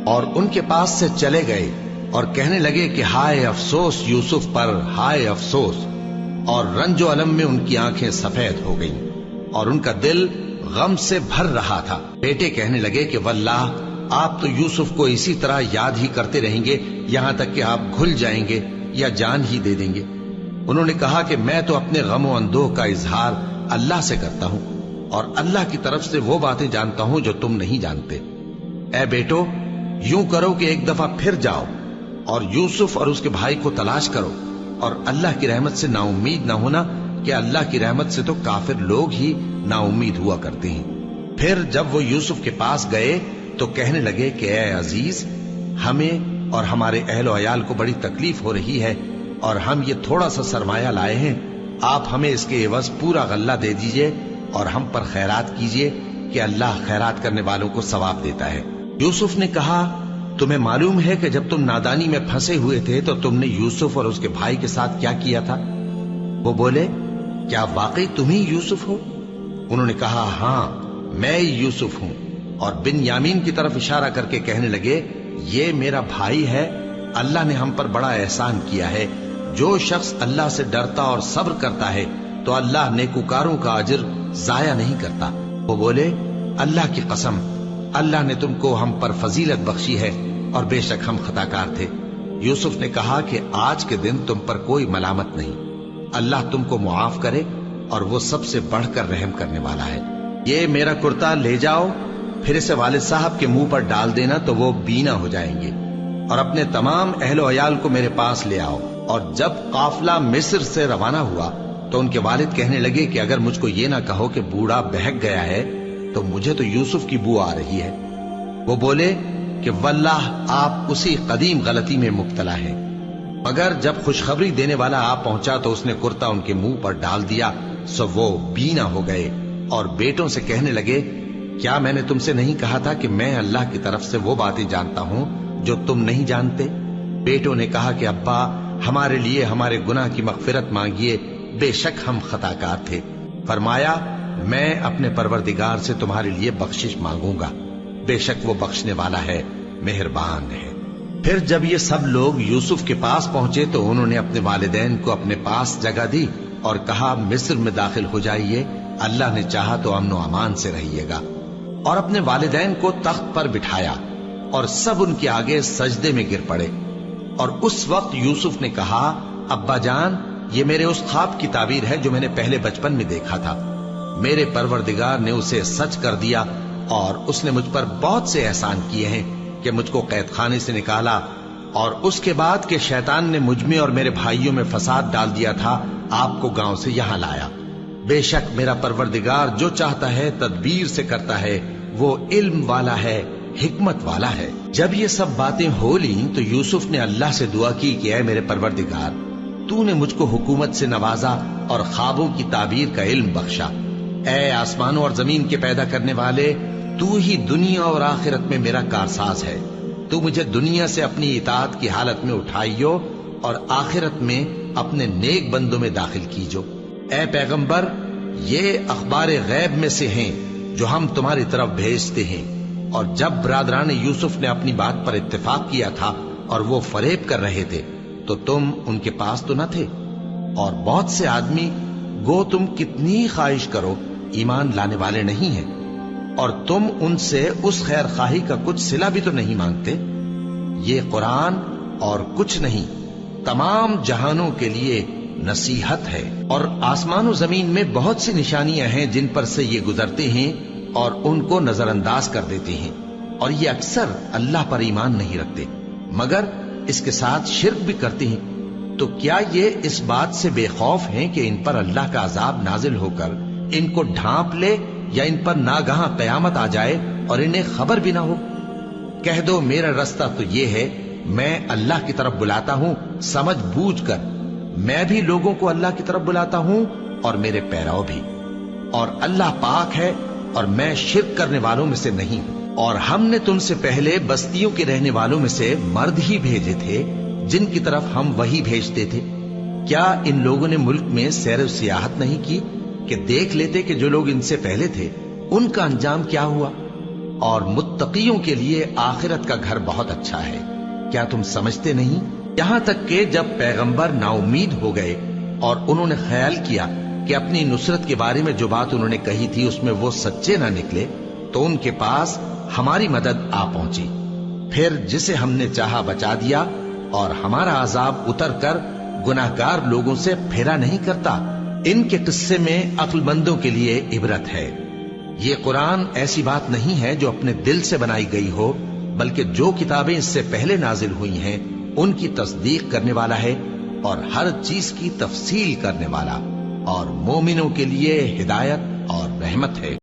اور ان کے پاس سے چلے گئے اور کہنے لگے کہ ہائے افسوس یوسف پر، ہائے افسوس، اور رنج و الم میں ان کی آنکھیں سفید ہو گئیں اور ان کا دل غم سے بھر رہا تھا۔ بیٹے کہنے لگے کہ واللہ آپ تو یوسف کو اسی طرح یاد ہی کرتے رہیں گے یہاں تک کہ آپ گھل جائیں گے یا جان ہی دے دیں گے۔ انہوں نے کہا کہ میں تو اپنے غم و اندوہ کا اظہار اللہ سے کرتا ہوں اور اللہ کی طرف سے وہ باتیں جانتا ہوں جو تم نہیں جانتے۔ اے بیٹو، یوں کرو کہ ایک دفعہ پھر جاؤ اور یوسف اور اس کے بھائی کو تلاش کرو، اور اللہ کی رحمت سے نا امید نہ ہونا کہ اللہ کی رحمت سے تو کافر لوگ ہی نا امید ہوا کرتے ہیں۔ پھر جب وہ یوسف کے پاس گئے تو کہنے لگے کہ اے عزیز، ہمیں اور ہمارے اہل و عیال کو بڑی تکلیف ہو رہی ہے اور ہم یہ تھوڑا سا سرمایہ لائے ہیں، آپ ہمیں اس کے عوض پورا غلہ دے دیجئے اور ہم پر خیرات کیجئے کہ اللہ خیرات کرنے والوں کو ثواب دیتا ہے۔ یوسف نے کہا تمہیں معلوم ہے کہ جب تم نادانی میں پھنسے ہوئے تھے تو تم نے یوسف اور اس کے بھائی کے ساتھ کیا کیا تھا؟ وہ بولے کیا واقعی تم ہی یوسف ہو؟ انہوں نے کہا ہاں میں یوسف ہوں، اور بن یامین کی طرف اشارہ کر کے کہنے لگے یہ میرا بھائی ہے، اللہ نے ہم پر بڑا احسان کیا ہے۔ جو شخص اللہ سے ڈرتا اور صبر کرتا ہے تو اللہ نیکوکاروں کا اجر ضائع نہیں کرتا۔ وہ بولے اللہ کی قسم، اللہ نے تم کو ہم پر فضیلت بخشی ہے اور بے شک ہم خطاکار تھے۔ یوسف نے کہا کہ آج کے دن تم پر کوئی ملامت نہیں، اللہ تم کو معاف کرے اور وہ سب سے بڑھ کر رحم کرنے والا ہے۔ یہ میرا کرتا لے جاؤ، پھر اسے والد صاحب کے منہ پر ڈال دینا تو وہ بینا ہو جائیں گے، اور اپنے تمام اہل و عیال کو میرے پاس لے آؤ۔ اور جب قافلہ مصر سے روانہ ہوا تو ان کے والد کہنے لگے کہ اگر مجھ کو یہ نہ کہو کہ بوڑھا بہک گیا ہے تو مجھے تو یوسف کی بو آ رہی ہے۔ وہ بولے کہ واللہ آپ اسی قدیم غلطی میں مبتلا ہیں۔ مگر جب خوشخبری دینے والا آپ پہنچا تو اس نے کرتا ان کے منہ پر ڈال دیا، سو وہ بینا ہو گئے اور بیٹوں سے کہنے لگے کیا میں نے تم سے نہیں کہا تھا کہ میں اللہ کی طرف سے وہ باتیں جانتا ہوں جو تم نہیں جانتے؟ بیٹوں نے کہا کہ ابا ہمارے لیے ہمارے گناہ کی مغفرت مانگیے، بے شک ہم خطاکار تھے۔ فرمایا میں اپنے پروردگار سے تمہارے لیے بخشش مانگوں گا، بے شک وہ بخشنے والا ہے، مہربان ہے۔ پھر جب یہ سب لوگ یوسف کے پاس پہنچے تو انہوں نے اپنے والدین کو اپنے پاس جگہ دی اور کہا مصر میں داخل ہو جائیے، اللہ نے چاہا تو امن و امان سے رہیے گا۔ اور اپنے والدین کو تخت پر بٹھایا اور سب ان کے آگے سجدے میں گر پڑے۔ اور اس وقت یوسف نے کہا ابا جان، یہ میرے اس خواب کی تعبیر ہے جو میں نے پہلے بچپن میں دیکھا تھا۔ میرے پروردگار نے اسے سچ کر دیا اور اس نے مجھ پر بہت سے احسان کیے ہیں کہ مجھ کو قید خانے سے نکالا، اور اس کے بعد کہ شیطان نے مجھ میں اور میرے بھائیوں میں فساد ڈال دیا تھا آپ کو گاؤں سے یہاں لایا۔ بے شک میرا پروردگار جو چاہتا ہے تدبیر سے کرتا ہے، وہ علم والا ہے، حکمت والا ہے۔ جب یہ سب باتیں ہو لیں تو یوسف نے اللہ سے دعا کی کہ اے میرے پروردگار، تو نے مجھ کو حکومت سے نوازا اور خوابوں کی تعبیر کا علم بخشا۔ اے آسمانوں اور زمین کے پیدا کرنے والے، تو ہی دنیا اور آخرت میں میرا کارساز ہے۔ تو مجھے دنیا سے اپنی اطاعت کی حالت میں اٹھائیو اور آخرت میں اپنے نیک بندوں میں داخل کیجو۔ اے پیغمبر، یہ اخبار غیب میں سے ہیں جو ہم تمہاری طرف بھیجتے ہیں۔ اور جب برادران یوسف نے اپنی بات پر اتفاق کیا تھا اور وہ فریب کر رہے تھے تو تم ان کے پاس تو نہ تھے، اور بہت سے آدمی گو تم کتنی خواہش کرو ایمان لانے والے نہیں ہیں، اور تم ان سے اس خیر خواہی کا کچھ صلہ بھی تو نہیں مانگتے۔ یہ قرآن اور کچھ نہیں تمام جہانوں کے لیے نصیحت ہے، اور آسمان و زمین میں بہت سی نشانیاں ہیں جن پر سے یہ گزرتے ہیں اور ان کو نظر انداز کر دیتے ہیں، اور یہ اکثر اللہ پر ایمان نہیں رکھتے مگر اس کے ساتھ شرک بھی کرتے ہیں۔ تو کیا یہ اس بات سے بے خوف ہیں کہ ان پر اللہ کا عذاب نازل ہو کر ان کو ڈھانپ لے، یا ان پر ناگہاں قیامت آ جائے اور انہیں خبر بھی نہ ہو؟ کہہ دو میرا رستہ تو یہ ہے، میں اللہ کی طرف بلاتا ہوں سمجھ بوجھ کر، میں بھی لوگوں کو اللہ کی طرف بلاتا ہوں اور میرے پیرو بھی، اور اللہ پاک ہے اور میں شرک کرنے والوں میں سے نہیں ہوں۔ اور ہم نے تم سے پہلے بستیوں کے رہنے والوں میں سے مرد ہی بھیجے تھے جن کی طرف ہم وہی بھیجتے تھے۔ کیا ان لوگوں نے ملک میں سیر و سیاحت نہیں کی کہ دیکھ لیتے کہ جو لوگ ان سے پہلے تھے ان کا انجام کیا ہوا؟ اور متقیوں کے لیے آخرت کا گھر بہت اچھا ہے۔ کیا تم سمجھتے نہیں؟ یہاں تک کہ جب پیغمبر نا امید ہو گئے اور انہوں نے خیال کیا کہ اپنی نصرت کے بارے میں جو بات انہوں نے کہی تھی اس میں وہ سچے نہ نکلے، تو ان کے پاس ہماری مدد آ پہنچی۔ پھر جسے ہم نے چاہا بچا دیا، اور ہمارا عذاب اتر کر گناہگار لوگوں سے پھیرا نہیں کرتا۔ ان کے قصے میں عقل مندوں کے لیے عبرت ہے۔ یہ قرآن ایسی بات نہیں ہے جو اپنے دل سے بنائی گئی ہو، بلکہ جو کتابیں اس سے پہلے نازل ہوئی ہیں ان کی تصدیق کرنے والا ہے اور ہر چیز کی تفصیل کرنے والا، اور مومنوں کے لیے ہدایت اور رحمت ہے۔